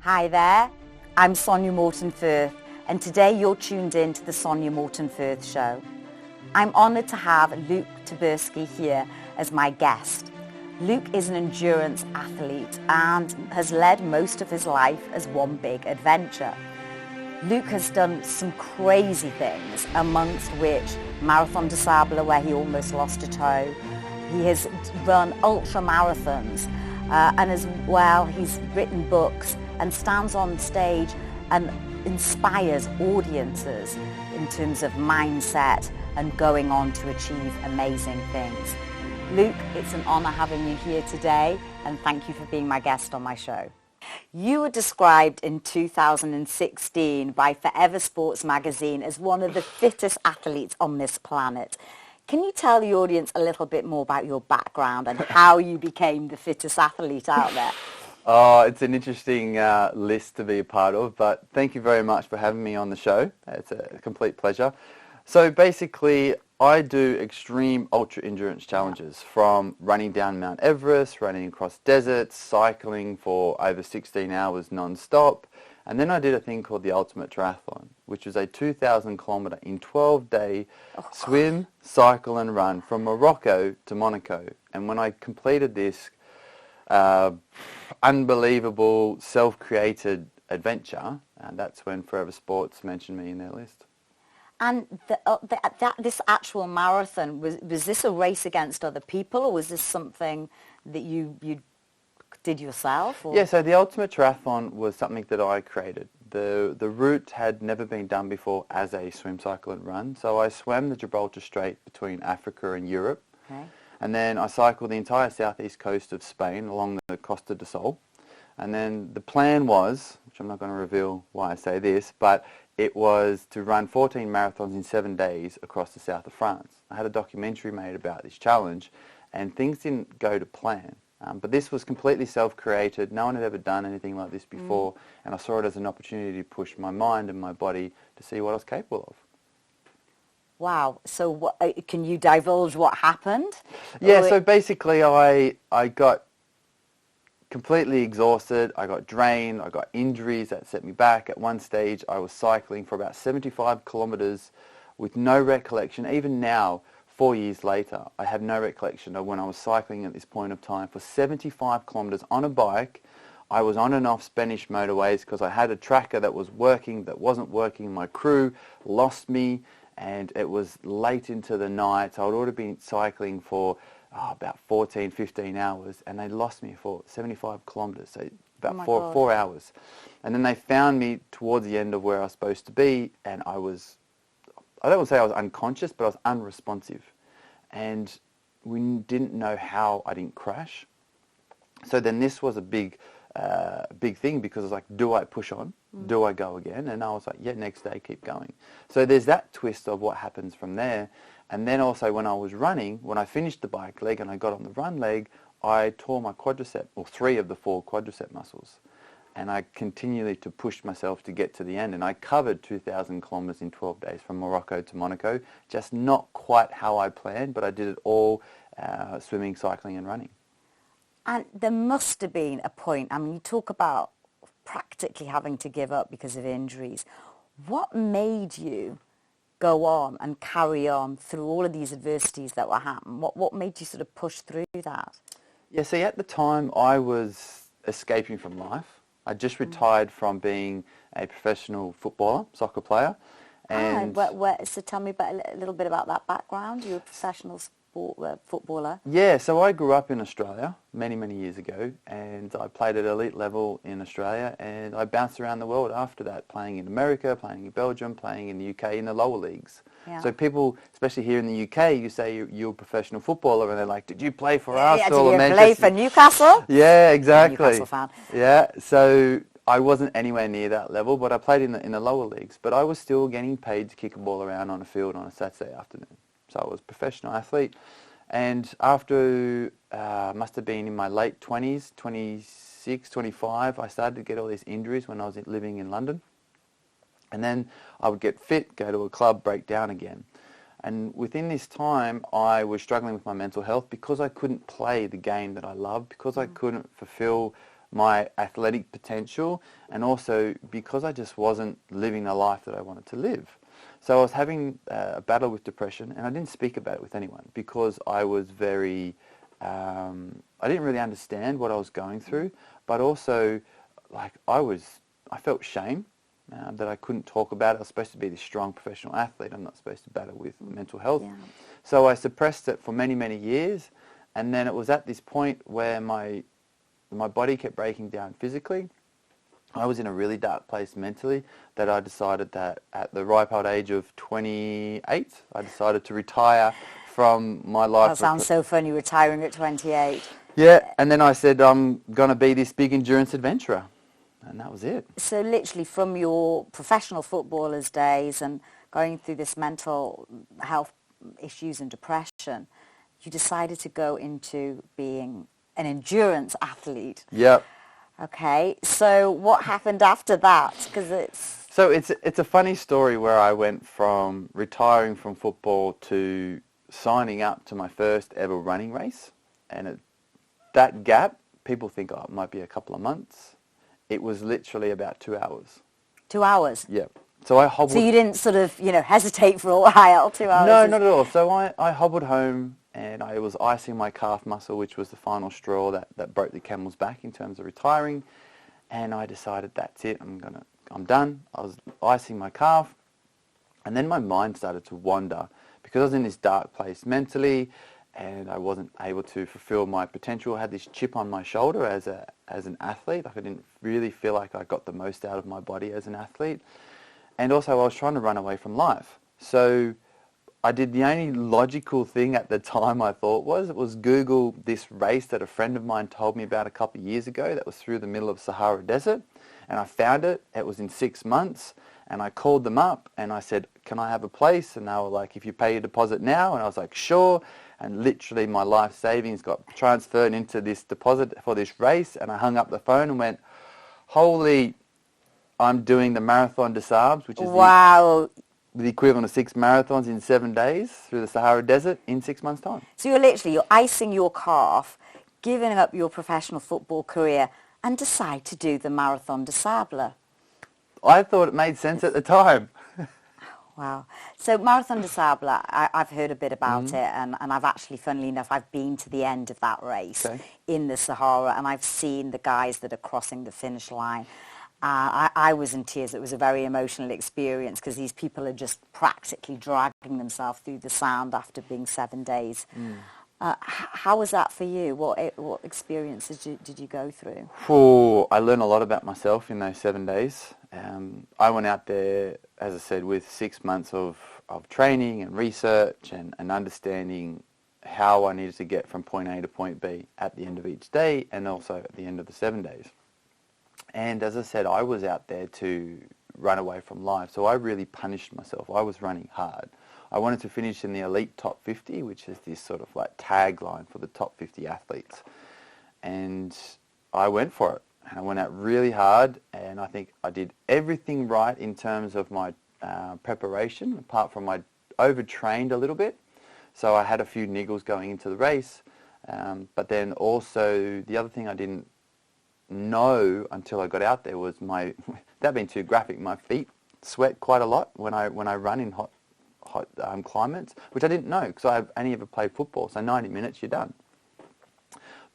Hi there, I'm Sonya Morton Firth, and today you're tuned in to the Sonya Morton Firth Show. I'm honoured to have Luke Tyburski here as my guest. Luke is an endurance athlete and has led most of his life as one big adventure. Luke has done some crazy things, amongst which Marathon des Sables, where he almost lost a toe. He has run ultramarathons, and as well he's written books and stands on stage and inspires audiences in terms of mindset and going on to achieve amazing things. Luke, it's an honour having you here today, and thank you for being my guest on my show. You were described in 2016 by Forever Sports magazine as one of the fittest athletes on this planet. Can you tell the audience a little bit more about your background and how you became the fittest athlete out there? Oh, it's an interesting list to be a part of, but thank you very much for having me on the show. It's a complete pleasure. So basically, I do extreme ultra-endurance challenges, from running down Mount Everest, running across deserts, cycling for over 16 hours non-stop, and then I did a thing called the Ultimate Triathlon, which was a 2,000 kilometre in 12-day swim, cycle and run from Morocco to Monaco. And when I completed this unbelievable self-created adventure, and that's when Forever Sports mentioned me in their list. And this actual marathon, was this a race against other people, or was this something that you did yourself? Or? Yeah, so the Ultimate Triathlon was something that I created. The route had never been done before as a swim, cycle and run. So I swam the Gibraltar Strait between Africa and Europe. Okay. And then I cycled the entire southeast coast of Spain along the Costa del Sol. And then the plan was, which I'm not going to reveal why I say this, but it was to run 14 marathons in 7 days across the south of France. I had a documentary made about this challenge, and things didn't go to plan. But this was completely self-created. No one had ever done anything like this before, and I saw it as an opportunity to push my mind and my body to see what I was capable of. Wow. So can you divulge what happened? Yeah, so basically I got completely exhausted, I got drained, I got injuries that set me back. At one stage I was cycling for about 75 kilometres with no recollection. Even now, 4 years later, I have no recollection of when I was cycling at this point of time for 75 kilometres on a bike. I was on and off Spanish motorways because I had a tracker that was working, that wasn't working. My crew lost me, and it was late into the night. So I'd already been cycling for about 14, 15 hours, and they lost me for 75 kilometres, so about four hours. And then they found me towards the end of where I was supposed to be, and I don't want to say I was unconscious, but I was unresponsive. And we didn't know how I didn't crash. So then this was a big thing, because I was like, do I push on? Do I go again? And I was like, yeah, next day, keep going. So there's that twist of what happens from there. And then also when I was running, when I finished the bike leg and I got on the run leg, I tore my quadricep, or 3 of the 4 quadricep muscles. And I continually to push myself to get to the end. And I covered 2,000 kilometres in 12 days from Morocco to Monaco. Just not quite how I planned, but I did it all swimming, cycling and running. And there must have been a point, I mean, you talk about practically having to give up because of injuries. What made you go on and carry on through all of these adversities that were happening? What made you sort of push through that? Yeah, see, at the time I was escaping from life. I just retired from being a professional footballer, soccer player. And so tell me a little bit about that background. You're a professional footballer. Yeah, so I grew up in Australia many, many years ago, and I played at elite level in Australia, and I bounced around the world after that, playing in America, playing in Belgium, playing in the UK in the lower leagues. Yeah. So people, especially here in the UK, you say you're a professional footballer, and they're like, did you play for Arsenal or Manchester? Did you play for Newcastle? Yeah, exactly. Newcastle fan. Yeah, so I wasn't anywhere near that level, but I played in the lower leagues. But I was still getting paid to kick a ball around on a field on a Saturday afternoon. So I was a professional athlete. And after, must have been in my late 20s, 26, 25, I started to get all these injuries when I was living in London. And then I would get fit, go to a club, break down again. And within this time, I was struggling with my mental health because I couldn't play the game that I loved, because I couldn't fulfill my athletic potential, and also because I just wasn't living the life that I wanted to live. So I was having a battle with depression, and I didn't speak about it with anyone because I was very, I didn't really understand what I was going through, but also like I felt shame that I couldn't talk about it. I was supposed to be this strong professional athlete. I'm not supposed to battle with mental health. Yeah. So I suppressed it for many, many years, and then it was at this point where my body kept breaking down physically. I was in a really dark place mentally that I decided that at the ripe old age of 28, I decided to retire from my life. That sounds so funny, retiring at 28. Yeah, and then I said, I'm going to be this big endurance adventurer. And that was it. So literally from your professional footballer's days and going through this mental health issues and depression, you decided to go into being an endurance athlete. Yep. Okay, so what happened after that? Because it's a funny story where I went from retiring from football to signing up to my first ever running race, and that gap, people think, oh, it might be a couple of months. It was literally about 2 hours. 2 hours? Yeah. So I hobbled. So you didn't sort of, hesitate for a while, 2 hours? No, not at all. So I hobbled home, and I was icing my calf muscle, which was the final straw that broke the camel's back in terms of retiring. And I decided, that's it, I'm done. I was icing my calf, and then my mind started to wander because I was in this dark place mentally, and I wasn't able to fulfill my potential. I had this chip on my shoulder as an athlete. Like I didn't really feel like I got the most out of my body as an athlete. And also I was trying to run away from life. So I did the only logical thing at the time I thought was Google this race that a friend of mine told me about a couple of years ago that was through the middle of Sahara Desert. And I found it. It was in 6 months. And I called them up and I said, can I have a place? And they were like, if you pay your deposit now. And I was like, sure. And literally my life savings got transferred into this deposit for this race. And I hung up the phone and went, holy, I'm doing the Marathon des Sables, which is wow. the equivalent of 6 marathons in 7 days through the Sahara Desert in 6 months' time. So you're icing your calf, giving up your professional football career, and decide to do the Marathon des Sables. I thought it made sense at the time. Wow. So Marathon des Sables, I've heard a bit about it, and I've actually, funnily enough, I've been to the end of that race in the Sahara, and I've seen the guys that are crossing the finish line. I was in tears. It was a very emotional experience because these people are just practically dragging themselves through the sand after being 7 days. How was that for you? What experiences did you go through? I learned a lot about myself in those 7 days. I went out there, as I said, with 6 months of training and research and understanding how I needed to get from point A to point B at the end of each day and also at the end of the 7 days. And as I said, I was out there to run away from life, so I really punished myself. I was running hard. I wanted to finish in the elite top 50, which is this sort of like tagline for the top 50 athletes. And I went for it. And I went out really hard, and I think I did everything right in terms of my preparation, apart from I overtrained a little bit. So I had a few niggles going into the race. But then also the other thing I didn't know until I got out there was that being too graphic, my feet sweat quite a lot when I run in hot climates, which I didn't know because I only ever played football. So 90 minutes, you're done.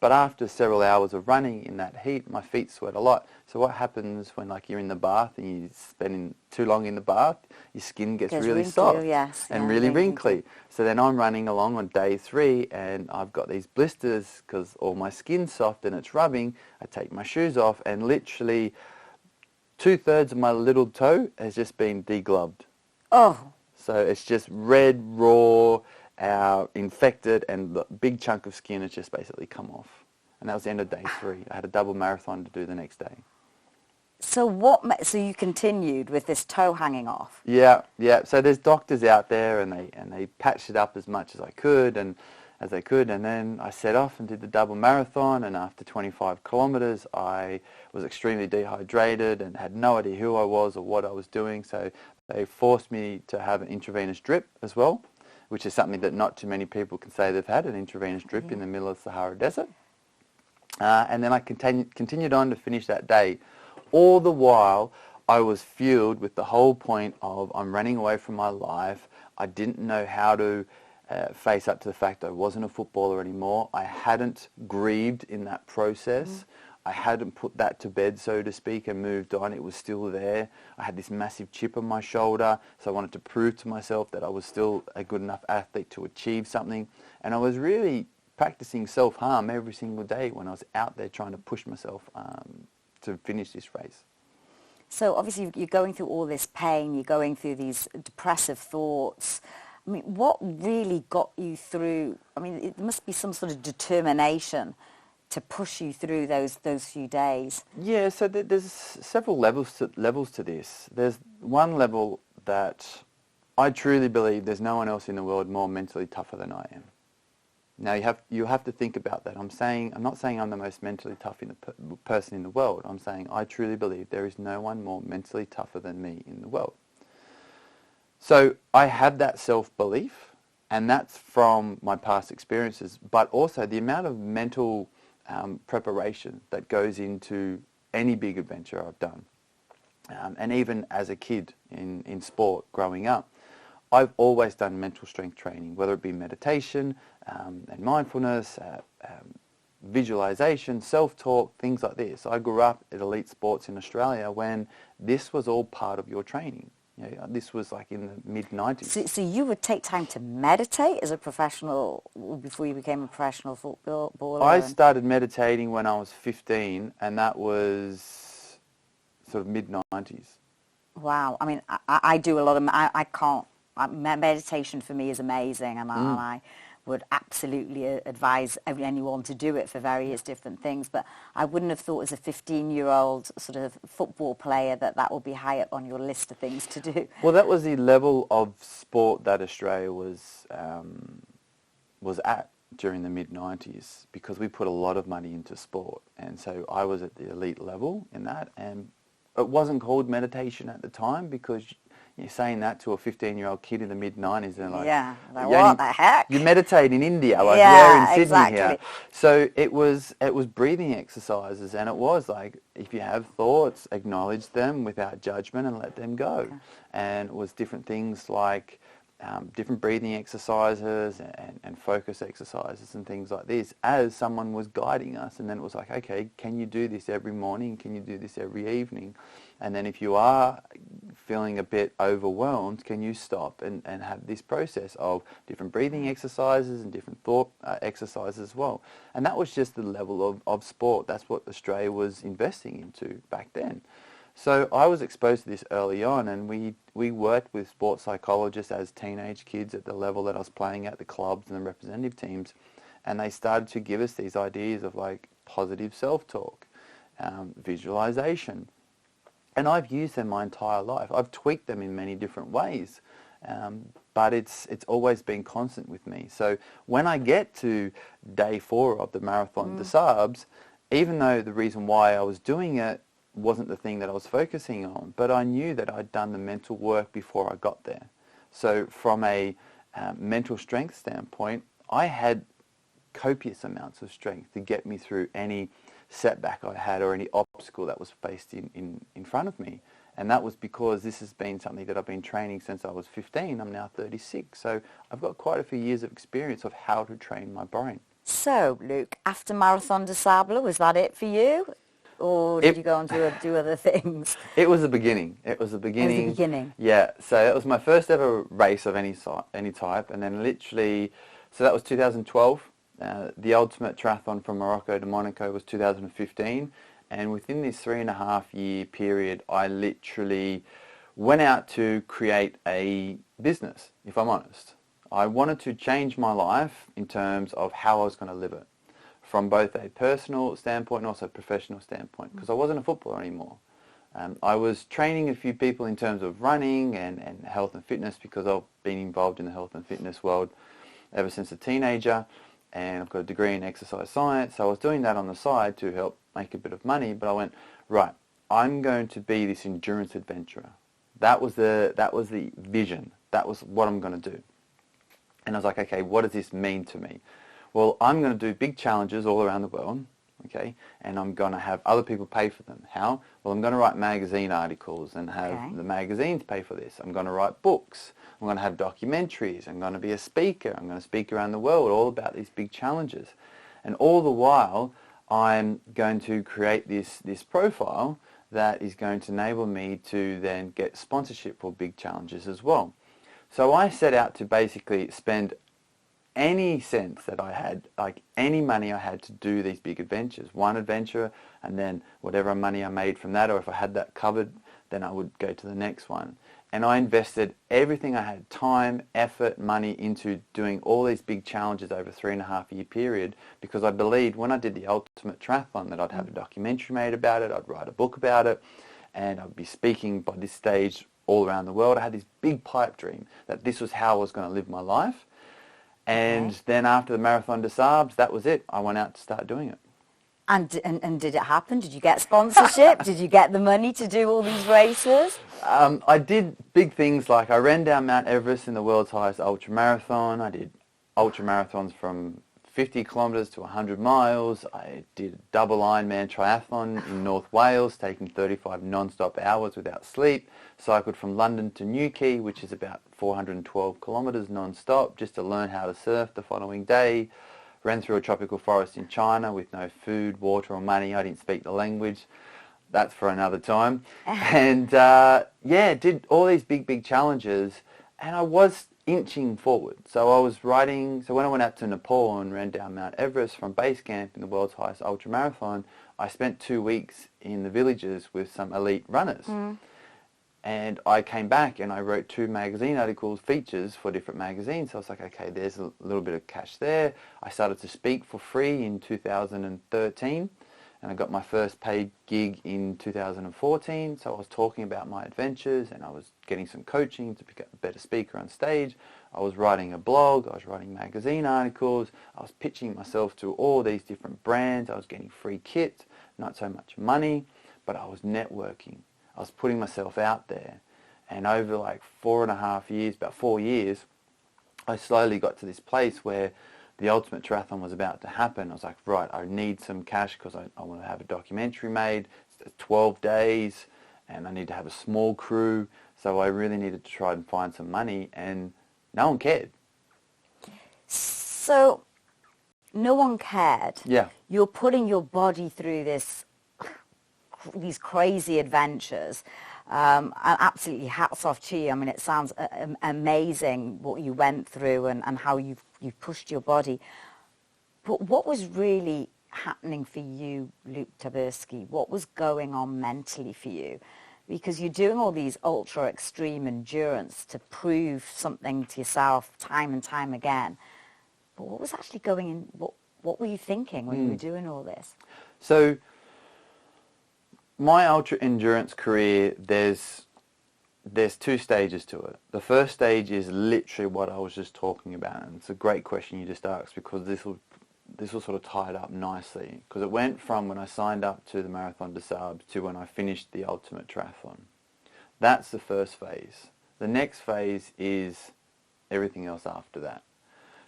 But after several hours of running in that heat, my feet sweat a lot. So what happens when you're in the bath and you spend too long in the bath, your skin gets really soft and really wrinkly. So then I'm running along on day 3 and I've got these blisters because all my skin's soft and it's rubbing. I take my shoes off and literally 2/3 of my little toe has just been degloved. Oh. So it's just red, raw, infected, and the big chunk of skin has just basically come off. And that was the end of day 3. I had a double marathon to do the next day. So so you continued with this toe hanging off? Yeah. So there's doctors out there, and they patched it up as much as I could, and then I set off and did the double marathon, and after 25 kilometres I was extremely dehydrated and had no idea who I was or what I was doing, so they forced me to have an intravenous drip as well, which is something that not too many people can say they've had, an intravenous drip in the middle of the Sahara Desert. And then I continued on to finish that day. All the while, I was fueled with the whole point of I'm running away from my life. I didn't know how to face up to the fact I wasn't a footballer anymore. I hadn't grieved in that process. I hadn't put that to bed, so to speak, and moved on. It was still there. I had this massive chip on my shoulder, so I wanted to prove to myself that I was still a good enough athlete to achieve something. And I was really practicing self-harm every single day when I was out there trying to push myself to finish this race. So obviously you're going through all this pain, you're going through these depressive thoughts. I mean, what really got you through? I mean, it must be some sort of determination to push you through those few days. Yeah, so there's several levels to this. There's one level that I truly believe there's no one else in the world more mentally tougher than I am. Now you have to think about that. I'm not saying I'm the most mentally tough person in the world. I'm saying I truly believe there is no one more mentally tougher than me in the world. So I have that self-belief, and that's from my past experiences, but also the amount of mental preparation that goes into any big adventure I've done. And even as a kid in sport growing up, I've always done mental strength training, whether it be meditation and mindfulness, visualization, self-talk, things like this. I grew up at elite sports in Australia when this was all part of your training. You know, this was like in the mid-90s. So you would take time to meditate as a professional before you became a professional footballer? I started meditating when I was 15, and that was sort of mid-90s. Wow. I mean, I do a lot of... I can't... meditation for me is amazing, and I would absolutely advise anyone to do it for various different things, but I wouldn't have thought as a 15-year-old sort of football player that would be high up on your list of things to do. Well, that was the level of sport that Australia was at during the mid-90s, because we put a lot of money into sport, and so I was at the elite level in that, and it wasn't called meditation at the time, because you're saying that to a 15-year-old kid in the mid-90s, and like, yeah, like, what the heck? You meditate in India, like yeah, we're in Sydney exactly. here. So it was breathing exercises, and it was like, if you have thoughts, acknowledge them without judgment and let them go. Okay. And it was different things like different breathing exercises and focus exercises and things like this as someone was guiding us. And then it was like, okay, can you do this every morning? Can you do this every evening? And then if you are feeling a bit overwhelmed, can you stop and have this process of different breathing exercises and different thought exercises as well? And that was just the level of sport. That's what Australia was investing into back then. So I was exposed to this early on, and we worked with sports psychologists as teenage kids at the level that I was playing at, the clubs and the representative teams, and they started to give us these ideas of like positive self-talk, visualization. And I've used them my entire life. I've tweaked them in many different ways, but it's always been constant with me. So when I get to day 4 of the Marathon des Sables, even though the reason why I was doing it wasn't the thing that I was focusing on, but I knew that I'd done the mental work before I got there. So from a mental strength standpoint, I had copious amounts of strength to get me through any setback I had or any obstacle that was faced in front of me. And that was because this has been something that I've been training since I was 15. I'm now 36. So I've got quite a few years of experience of how to train my brain. So, Luke, after Marathon des Sables, was that it for you? Or did you go on to do other things? It was the beginning. It was the beginning. It was the beginning. Yeah. So that was my first ever race of any type. And then literally, so that was 2012. The ultimate triathlon from Morocco to Monaco was 2015. And within this 3.5-year period, I literally went out to create a business, if I'm honest. I wanted to change my life in terms of how I was going to live it, from both a personal standpoint and also a professional standpoint, because I wasn't a footballer anymore. I was training a few people in terms of running and health and fitness, because I've been involved in the health and fitness world ever since a teenager, and I've got a degree in exercise science, so I was doing that on the side to help make a bit of money. But I went, right, I'm going to be this endurance adventurer. That was the vision. That was what I'm going to do. And I was like, okay, what does this mean to me? Well, I'm going to do big challenges all around the world, okay? And I'm going to have other people pay for them. How? Well, I'm going to write magazine articles and have the magazines pay for this. I'm going to write books. I'm going to have documentaries. I'm going to be a speaker. I'm going to speak around the world all about these big challenges. And all the while, I'm going to create this profile that is going to enable me to then get sponsorship for big challenges as well. So I set out to basically spend any cents that I had, like any money I had to do these big adventures. One adventure, and then whatever money I made from that, or if I had that covered, then I would go to the next one. And I invested everything I had, time, effort, money, into doing all these big challenges over a 3.5-year period, because I believed when I did the Ultimate Triathlon that I'd have a documentary made about it, I'd write a book about it, and I'd be speaking by this stage all around the world. I had this big pipe dream that this was how I was going to live my life. And then after the Marathon des Sables, that was it. I went out to start doing it. And did it happen? Did you get sponsorship? Did you get the money to do all these races? I did big things, like I ran down Mount Everest in the world's highest ultramarathon. I did ultramarathons from 50 kilometres to 100 miles. I did a double Ironman triathlon in North Wales, taking 35 non-stop hours without sleep. Cycled from London to Newquay, which is about 412 kilometres non-stop, just to learn how to surf the following day. Ran through a tropical forest in China with no food, water or money. I didn't speak the language. That's for another time. And did all these big challenges, and I was inching forward. So I was riding, so when I went out to Nepal and ran down Mount Everest from base camp in the world's highest ultramarathon, I spent 2 weeks in the villages with some elite runners. And I came back and I wrote 2 magazine articles, features for different magazines. So I was like, okay, there's a little bit of cash there. I started to speak for free in 2013. And I got my first paid gig in 2014. So I was talking about my adventures, and I was getting some coaching to become a better speaker on stage. I was writing a blog. I was writing magazine articles. I was pitching myself to all these different brands. I was getting free kit, not so much money, but I was networking. I was putting myself out there. And over like 4.5 years, about 4 years, I slowly got to this place where the Ultimate Triathlon was about to happen. I was like, right, I need some cash because I want to have a documentary made. It's 12 days and I need to have a small crew. So I really needed to try and find some money, and no one cared. So no one cared. Yeah. You're putting your body through these crazy adventures. And absolutely hats off to you. I mean, it sounds amazing what you went through and how you've pushed your body. But what was really happening for you, Luke Tyburski? What was going on mentally for you? Because you're doing all these ultra extreme endurance to prove something to yourself time and time again. But what was actually going in? What were you thinking when you were doing all this? So my ultra endurance career, there's 2 stages to it. The first stage is literally what I was just talking about, and it's a great question you just asked, because this will sort of tie it up nicely, because it went from when I signed up to the Marathon des Sables to when I finished the Ultimate Triathlon. That's the first phase. The next phase is everything else after that.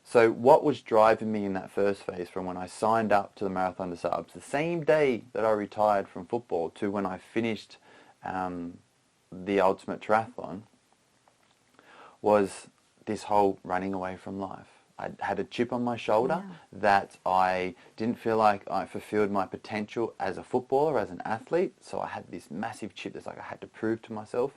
So what was driving me in that first phase, from when I signed up to the Marathon des Sables, the same day that I retired from football, to when I finished the Ultimate Triathlon, was this whole running away from life. I had a chip on my shoulder that I didn't feel like I fulfilled my potential as a footballer, as an athlete. So I had this massive chip that's like I had to prove to myself.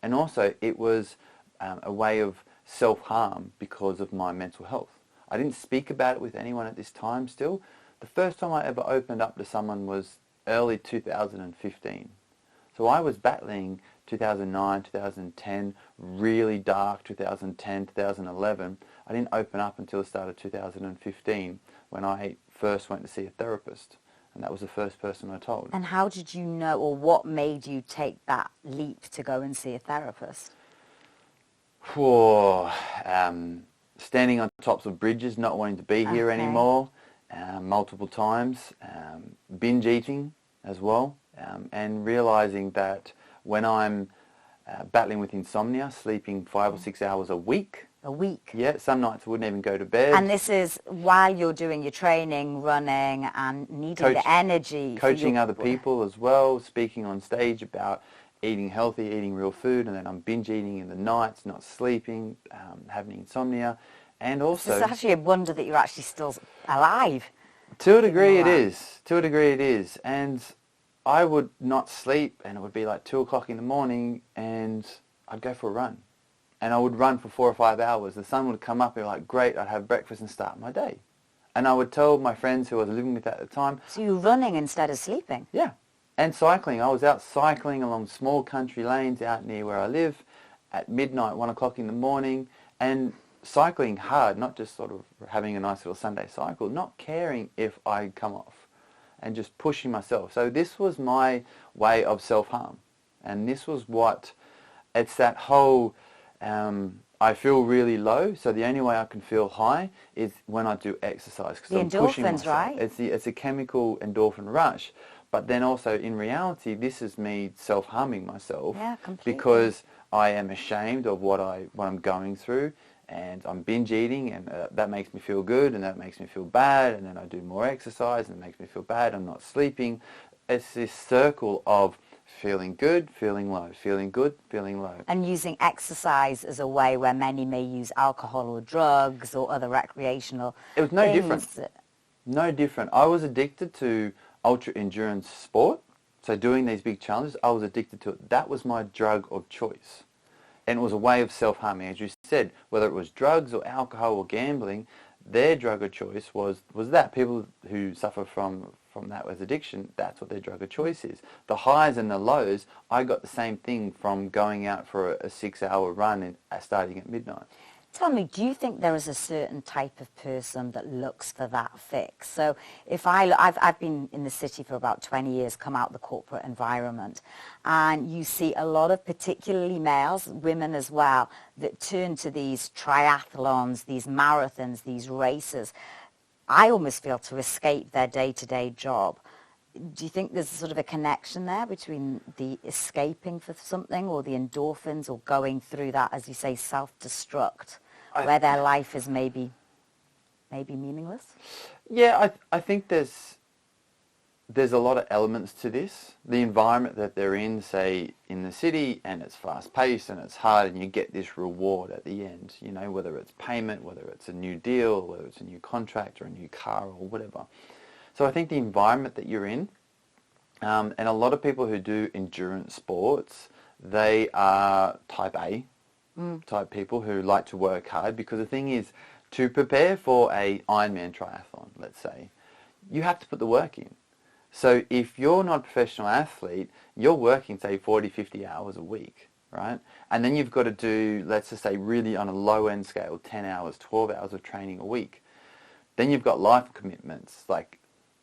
And also it was a way of self-harm because of my mental health. I didn't speak about it with anyone at this time still. The first time I ever opened up to someone was early 2015. So I was battling 2009, 2010, really dark 2010, 2011. I didn't open up until the start of 2015, when I first went to see a therapist. And that was the first person I told. And how did you know, or what made you take that leap to go and see a therapist? Standing on tops of bridges, not wanting to be here anymore, multiple times, binge eating as well, and realizing that when I'm battling with insomnia, sleeping 5 or 6 hours a week, a week. Yeah, some nights I wouldn't even go to bed. And this is while you're doing your training, running, and needing the energy. Coaching other people as well, speaking on stage about eating healthy, eating real food, and then I'm binge eating in the nights, not sleeping, having insomnia, and also... It's actually a wonder that you're actually still alive. To a degree it is. To a degree it is. And I would not sleep, and it would be like 2 o'clock in the morning, and I'd go for a run. And I would run for 4 or 5 hours. The sun would come up, and be like, great, I'd have breakfast and start my day. And I would tell my friends who I was living with at the time... So you were running instead of sleeping? Yeah. And cycling. I was out cycling along small country lanes out near where I live at midnight, 1 o'clock in the morning, and cycling hard, not just sort of having a nice little Sunday cycle, not caring if I come off, and just pushing myself. So this was my way of self-harm. And this was what, it's that whole, I feel really low, so the only way I can feel high is when I do exercise. The endorphins, right? It's a chemical endorphin rush. But then also, in reality, this is me self-harming myself. Yeah, completely. Because I am ashamed of what I'm going through, and I'm binge eating, and that makes me feel good, and that makes me feel bad, and then I do more exercise, and it makes me feel bad. I'm not sleeping. It's this circle of feeling good, feeling low, feeling good, feeling low. And using exercise as a way where many may use alcohol or drugs or other recreational It was no things. different. No different. I was addicted to ultra endurance sport, so doing these big challenges, I was addicted to it. That was my drug of choice, and it was a way of self-harming. As you said, whether it was drugs or alcohol or gambling, their drug of choice was that. People who suffer from that as addiction, that's what their drug of choice is. The highs and the lows, I got the same thing from going out for a 6-hour run starting at midnight. Tell me, do you think there is a certain type of person that looks for that fix? So if I've been in the city for about 20 years, come out the corporate environment, and you see a lot of particularly males, women as well, that turn to these triathlons, these marathons, these races, I almost feel to escape their day-to-day job. Do you think there's sort of a connection there between the escaping for something or the endorphins or going through that, as you say, self-destruct, where their life is maybe meaningless? Yeah, I think there's a lot of elements to this. The environment that they're in, say, in the city, and it's fast-paced and it's hard, and you get this reward at the end, you know, whether it's payment, whether it's a new deal, whether it's a new contract or a new car or whatever. So I think the environment that you're in, and a lot of people who do endurance sports, they are type A type people who like to work hard, because the thing is, to prepare for a Ironman triathlon, let's say, you have to put the work in. So if you're not a professional athlete, you're working, say, 40, 50 hours a week, right? And then you've got to do, let's just say, really on a low-end scale, 10 hours, 12 hours of training a week. Then you've got life commitments, like,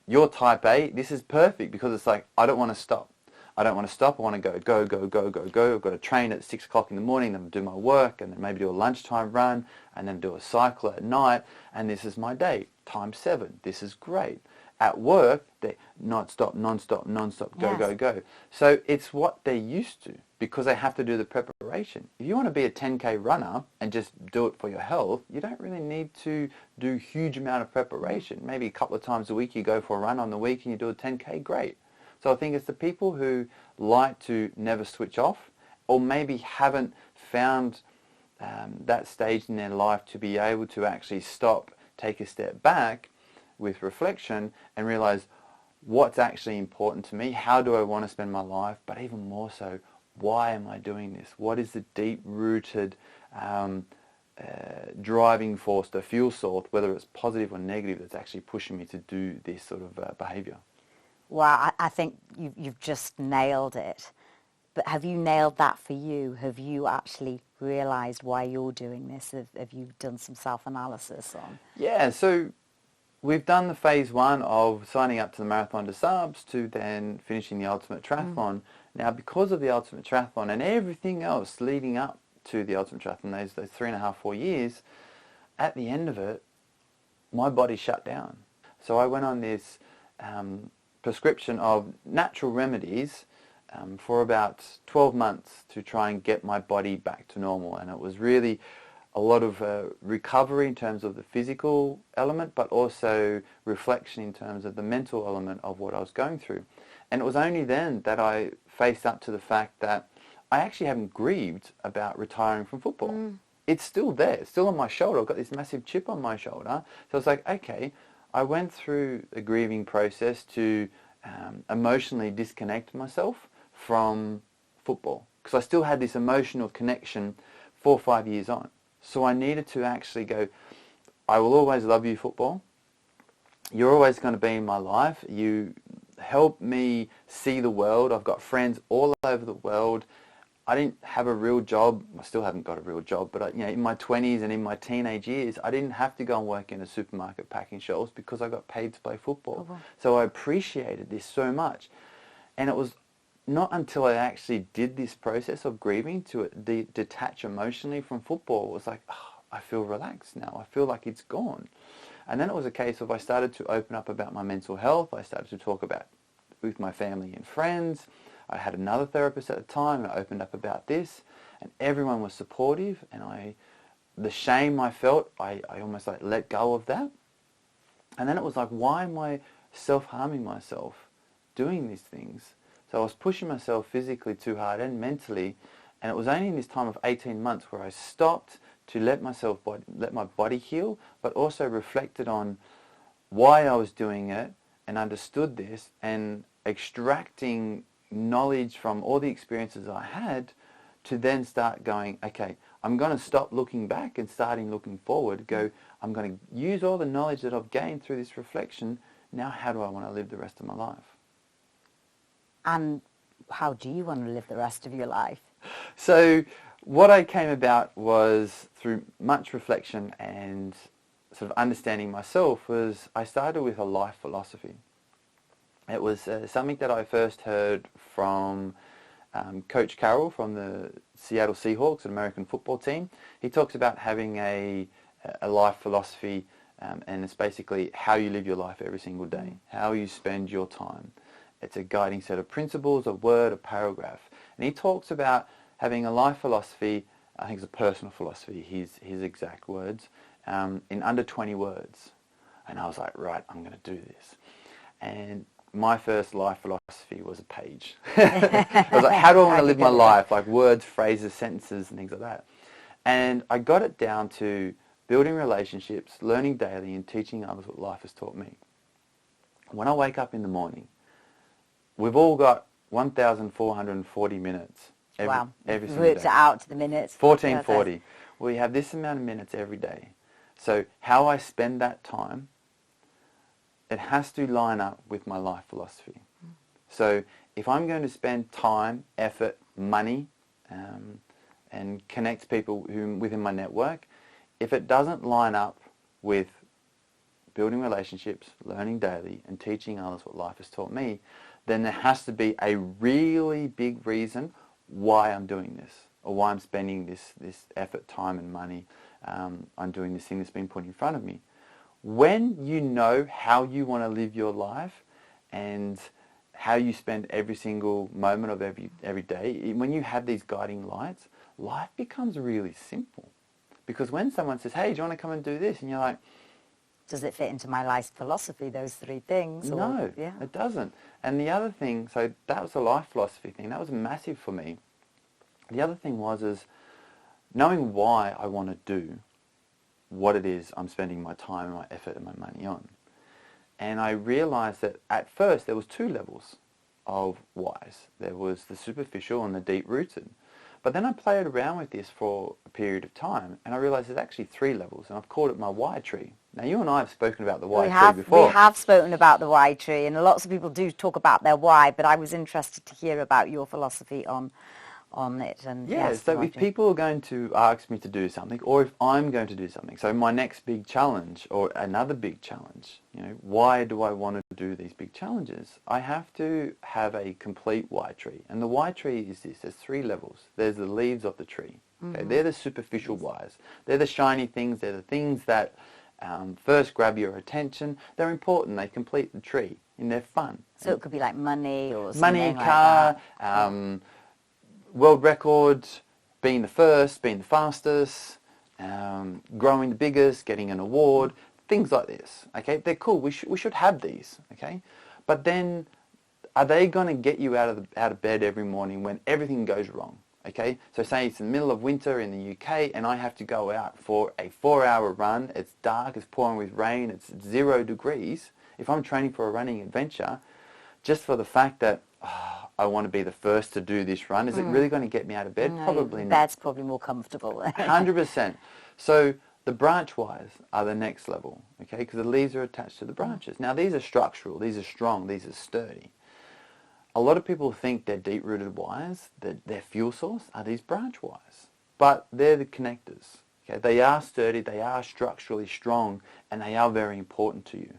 you're type A, this is perfect, because it's like, I don't want to stop. I don't want to stop. I want to go. I've got to train at 6 o'clock in the morning, then do my work, and then maybe do a lunchtime run, and then do a cycle at night, and this is my day, times 7. This is great. At work, they non-stop, go. So it's what they're used to, because they have to do the preparation. If you want to be a 10K runner and just do it for your health, you don't really need to do a huge amount of preparation. Maybe a couple of times a week you go for a run on the week and you do a 10K, great. So I think it's the people who like to never switch off, or maybe haven't found that stage in their life to be able to actually stop, take a step back with reflection and realize what's actually important to me, how do I want to spend my life, but even more so, why am I doing this? What is the deep-rooted driving force, the fuel source, whether it's positive or negative, that's actually pushing me to do this sort of behavior? Well, I think you've just nailed it. But have you nailed that for you? Have you actually realized why you're doing this? Have you done some self-analysis on? Yeah, so we've done the phase 1 of signing up to the Marathon des Sables to then finishing the Ultimate Triathlon. Now, because of the Ultimate Triathlon and everything else leading up to the Ultimate Triathlon, those 3.5, 4 years, at the end of it, my body shut down. So I went on this prescription of natural remedies for about 12 months to try and get my body back to normal. And it was really, a lot of recovery in terms of the physical element, but also reflection in terms of the mental element of what I was going through. And it was only then that I faced up to the fact that I actually haven't grieved about retiring from football. It's still there. It's still on my shoulder. I've got this massive chip on my shoulder. So it's like, okay, I went through a grieving process to emotionally disconnect myself from football, because I still had this emotional connection 4 or 5 years on. So I needed to actually go, I will always love you, football. You're always going to be in my life. You help me see the world. I've got friends all over the world. I didn't have a real job. I still haven't got a real job, but in my 20s and in my teenage years, I didn't have to go and work in a supermarket packing shelves because I got paid to play football. Oh, wow. So I appreciated this so much. And it was not until I actually did this process of grieving to detach emotionally from football, it was like, oh, I feel relaxed now. I feel like it's gone. And then it was a case of I started to open up about my mental health. I started to talk about with my family and friends. I had another therapist at the time, and I opened up about this, and everyone was supportive, and the shame I felt, I almost like let go of that. And then it was like, why am I self-harming myself doing these things? So I was pushing myself physically too hard and mentally, and it was only in this time of 18 months where I stopped to let my body heal, but also reflected on why I was doing it and understood this, and extracting knowledge from all the experiences I had to then start going, okay, I'm going to stop looking back and starting looking forward. Go, I'm going to use all the knowledge that I've gained through this reflection. Now how do I want to live the rest of my life? And how do you want to live the rest of your life? So what I came about was through much reflection and sort of understanding myself, was I started with a life philosophy. It was something that I first heard from Coach Carroll from the Seattle Seahawks, an American football team. He talks about having a life philosophy, and it's basically how you live your life every single day, how you spend your time. It's a guiding set of principles, a word, a paragraph. And he talks about having a life philosophy, I think it's a personal philosophy, his exact words, in under 20 words. And I was like, right, I'm going to do this. And my first life philosophy was a page. I was like, how do I want to live my life? Like words, phrases, sentences, and things like that. And I got it down to building relationships, learning daily, and teaching others what life has taught me. When I wake up in the morning, we've all got 1,440 minutes every single day. Worked it out to the minutes. 1440. We have this amount of minutes every day. So how I spend that time, it has to line up with my life philosophy. So if I'm going to spend time, effort, money, and connect people within my network, if it doesn't line up with building relationships, learning daily, and teaching others what life has taught me, then there has to be a really big reason why I'm doing this, or why I'm spending this effort, time, and money on doing this thing that's been put in front of me. When you know how you want to live your life and how you spend every single moment of every day, when you have these guiding lights, life becomes really simple. Because when someone says, hey, do you want to come and do this? And you're like, does it fit into my life philosophy, those three things? No, it doesn't. And the other thing, so that was a life philosophy thing. That was massive for me. The other thing is knowing why I want to do what it is I'm spending my time, my effort, and my money on. And I realized that at first there was 2 levels of whys. There was the superficial and the deep-rooted. But then I played around with this for a period of time, and I realized there's actually 3 levels, and I've called it my why tree. Now, you and I have spoken about the why tree before. We have spoken about the why tree, and lots of people do talk about their why, but I was interested to hear about your philosophy on it. And so if people are going to ask me to do something, or if I'm going to do something, so my next big challenge or another big challenge, why do I want to do these big challenges? I have to have a complete why tree. And the why tree is this. There's 3 levels. There's the leaves of the tree. Okay? They're the superficial whys. They're the shiny things. They're the things that first grab your attention. They're important. They complete the tree and they're fun. So it could be like money or something money, like car, that. World record, being the first, being the fastest, growing the biggest, getting an award, things like this. Okay, they're cool. We should have these. Okay, but then are they going to get you out of bed every morning when everything goes wrong? Okay, so say it's in the middle of winter in the UK and I have to go out for a 4-hour run. It's dark, it's pouring with rain, it's 0 degrees. If I'm training for a running adventure, just for the fact that I want to be the first to do this run, is it really going to get me out of bed? No, Probably not. bed's probably more comfortable. 100%. So the branch wires are the next level, okay, because the leaves are attached to the branches. Now these are structural, these are strong, these are sturdy. A lot of people think they're deep-rooted wires, that their fuel source are these branch wires, but they're the connectors. Okay? They are sturdy, they are structurally strong, and they are very important to you.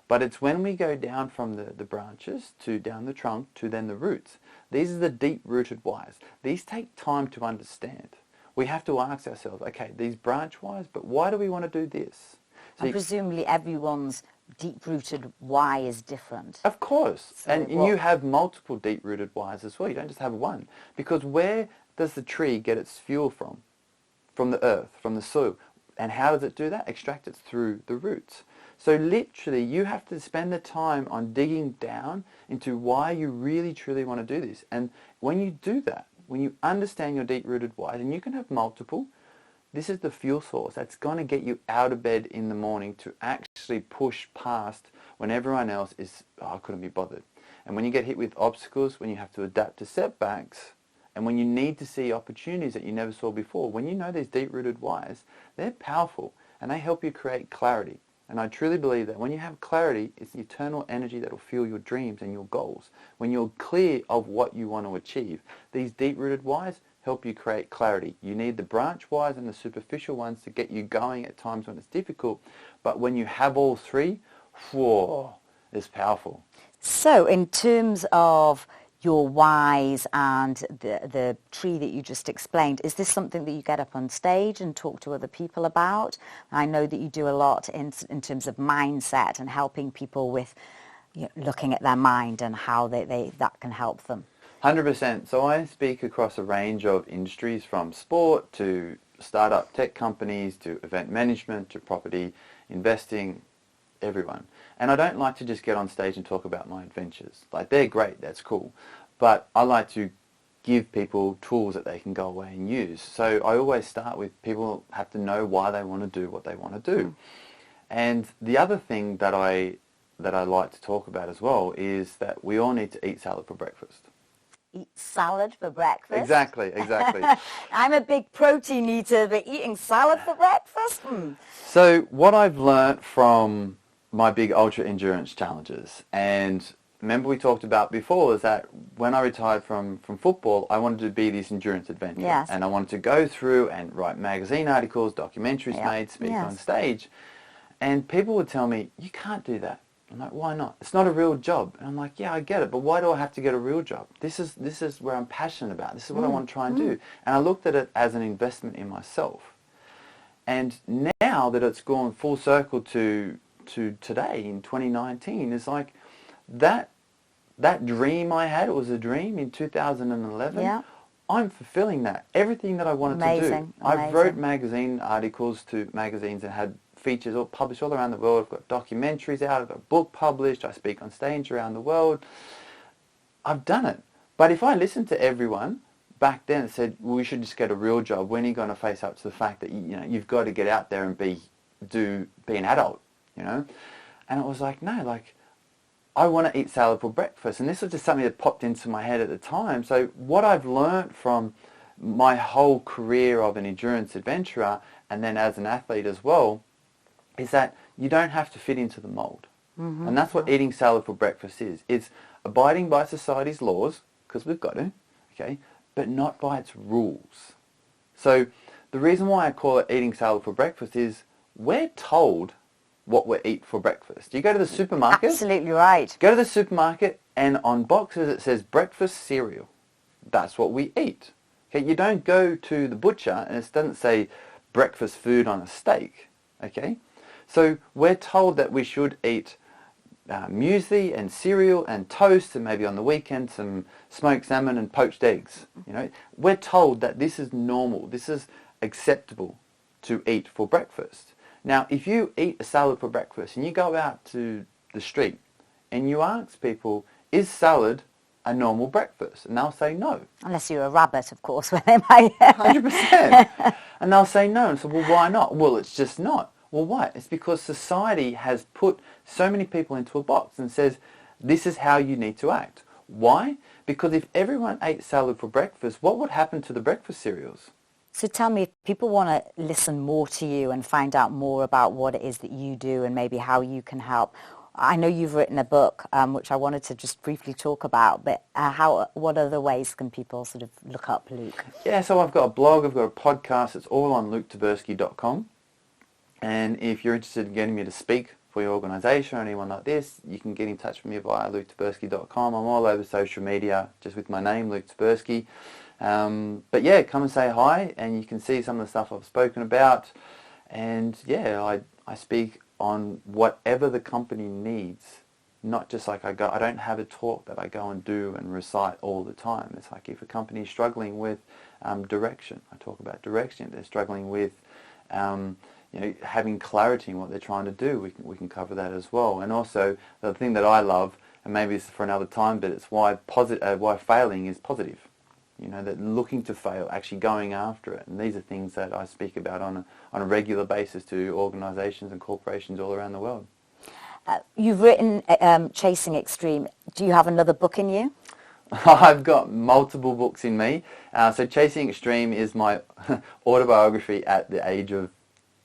But it's when we go down from the branches to down the trunk to then the roots. These are the deep-rooted wires. These take time to understand. We have to ask ourselves, okay, these branch wires, but why do we want to do this? So and presumably everyone's deep-rooted why is different. Of course. So and you have multiple deep-rooted wires as well. You don't just have one. Because where does the tree get its fuel from? From the earth, from the soil. And how does it do that? Extract it through the roots. So literally you have to spend the time on digging down into why you really truly want to do this. And when you do that, when you understand your deep-rooted wires, and you can have multiple, this is the fuel source that's going to get you out of bed in the morning to actually push past when everyone else is, I couldn't be bothered. And when you get hit with obstacles, when you have to adapt to setbacks, and when you need to see opportunities that you never saw before, when you know these deep-rooted wires, they're powerful and they help you create clarity. And I truly believe that when you have clarity, it's the eternal energy that will fuel your dreams and your goals. When you're clear of what you want to achieve, these deep-rooted wires help you create clarity. You need the branch wires and the superficial ones to get you going at times when it's difficult. But when you have all three, whoa, it's powerful. So in terms of your whys and the tree that you just explained, is this something that you get up on stage and talk to other people about? I know that you do a lot in terms of mindset and helping people with looking at their mind and how that can help them. 100%. So I speak across a range of industries, from sport to startup tech companies to event management to property investing, everyone. And I don't like to just get on stage and talk about my adventures. Like, they're great, that's cool. But I like to give people tools that they can go away and use. So I always start with people have to know why they want to do what they want to do. And the other thing that I like to talk about as well is that we all need to eat salad for breakfast. Eat salad for breakfast? Exactly. I'm a big protein eater, but eating salad for breakfast? So what I've learnt from my big ultra endurance challenges, and remember we talked about before, is that when I retired from football, I wanted to be this endurance adventure. Yes. And I wanted to go through and write magazine articles, documentaries made, speak on stage. And people would tell me, you can't do that. I'm like, why not? It's not a real job. And I'm like, yeah, I get it, but why do I have to get a real job? This is where I'm passionate about. This is what I want to try and do. And I looked at it as an investment in myself. And now that it's gone full circle to today in 2019, is like that dream I had, it was a dream in 2011. Yeah. I'm fulfilling that. Everything that I wanted to do. I wrote magazine articles to magazines and had features all published all around the world. I've got documentaries out, I've got a book published, I speak on stage around the world. I've done it. But if I listened to everyone back then and said, well, we should just get a real job, when are you going to face up to the fact that you've got to get out there and be an adult, And it was like, no, like, I want to eat salad for breakfast. And this was just something that popped into my head at the time. So what I've learned from my whole career of an endurance adventurer and then as an athlete as well is that you don't have to fit into the mold. Mm-hmm. And that's what eating salad for breakfast is. It's abiding by society's laws, because we've got to, okay, but not by its rules. So the reason why I call it eating salad for breakfast is we're told what we eat for breakfast. You go to the supermarket. Absolutely right. Go to the supermarket and on boxes it says breakfast cereal. That's what we eat. Okay, you don't go to the butcher and it doesn't say breakfast food on a steak. Okay, so we're told that we should eat muesli and cereal and toast and maybe on the weekend some smoked salmon and poached eggs. We're told that this is normal, this is acceptable. to eat for breakfast. Now, if you eat a salad for breakfast and you go out to the street and you ask people, is salad a normal breakfast? And they'll say no. Unless you're a rabbit, of course, when they might. 100%. And they'll say no. And so, well, why not? Well, it's just not. Well, why? It's because society has put so many people into a box and says, this is how you need to act. Why? Because if everyone ate salad for breakfast, what would happen to the breakfast cereals? So tell me, if people want to listen more to you and find out more about what it is that you do and maybe how you can help, I know you've written a book, which I wanted to just briefly talk about, but what other ways can people sort of look up Luke? Yeah, so I've got a blog, I've got a podcast, it's all on luketyburski.com. And if you're interested in getting me to speak for your organisation or anyone like this, you can get in touch with me via luketyburski.com. I'm all over social media, just with my name, Luke Tyburski. But yeah, come and say hi, and you can see some of the stuff I've spoken about. And yeah, I speak on whatever the company needs, not just like I don't have a talk that I go and do and recite all the time. It's like if a company is struggling with direction, I talk about direction. If they're struggling with having clarity in what they're trying to do, we can cover that as well. And also the thing that I love, and maybe it's for another time, but it's why failing is positive. That looking to fail, actually going after it. And these are things that I speak about on a regular basis to organisations and corporations all around the world. You've written Chasing Extreme. Do you have another book in you? I've got multiple books in me. So Chasing Extreme is my autobiography at the age of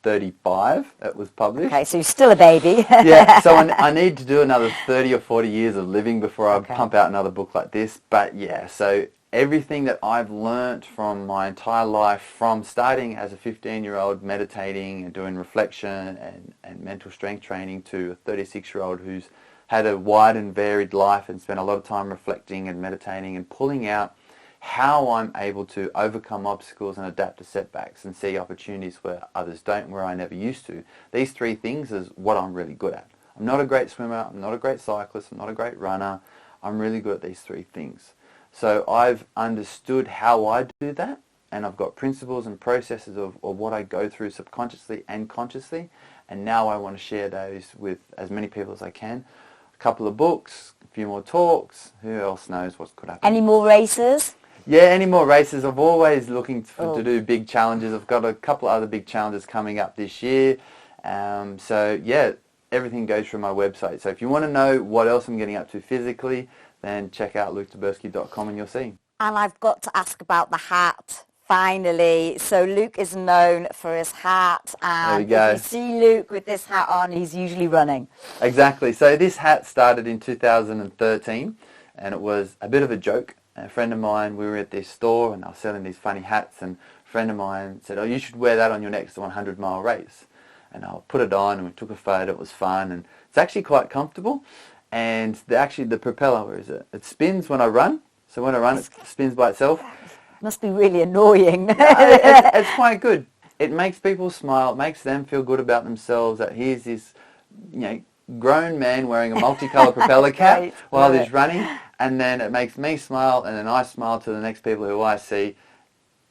35. It was published. Okay, so you're still a baby. Yeah, so I need to do another 30 or 40 years of living before I pump out another book like this. But yeah, so everything that I've learnt from my entire life, from starting as a 15-year-old meditating and doing reflection and mental strength training, to a 36-year-old who's had a wide and varied life and spent a lot of time reflecting and meditating and pulling out how I'm able to overcome obstacles and adapt to setbacks and see opportunities where others don't, where I never used to. These three things is what I'm really good at. I'm not a great swimmer, I'm not a great cyclist, I'm not a great runner. I'm really good at these three things. So I've understood how I do that, and I've got principles and processes of what I go through subconsciously and consciously, and now I want to share those with as many people as I can. A couple of books, a few more talks, who else knows what could happen. Any more races? Yeah, any more races. I'm always looking to do big challenges. I've got a couple of other big challenges coming up this year. So yeah, everything goes through my website. So if you want to know what else I'm getting up to physically, then check out luketyburski.com and you'll see. And I've got to ask about the hat, finally. So Luke is known for his hat, and if you see Luke with this hat on, he's usually running. Exactly. So this hat started in 2013, and it was a bit of a joke. A friend of mine, we were at this store, and they were selling these funny hats, and a friend of mine said, oh, you should wear that on your next 100-mile race. And I put it on, and we took a photo. It was fun, and it's actually quite comfortable. And the propeller, where is it? It spins when I run. So when I run, it spins by itself. Must be really annoying. It's quite good. It makes people smile. It makes them feel good about themselves. That here's this, grown man wearing a multicolored propeller cap while he's running, and then it makes me smile, and then I smile to the next people who I see.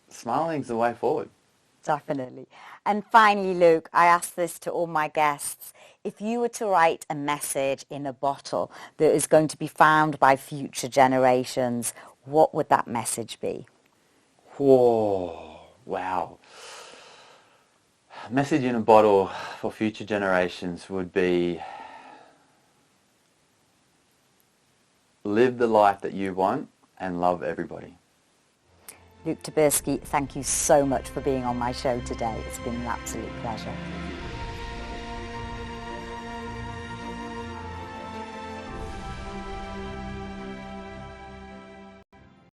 Smiling's the way forward. Definitely. And finally, Luke, I ask this to all my guests. If you were to write a message in a bottle that is going to be found by future generations, what would that message be? Whoa, wow. A message in a bottle for future generations would be, live the life that you want and love everybody. Luke Tyburski, thank you so much for being on my show today. It's been an absolute pleasure.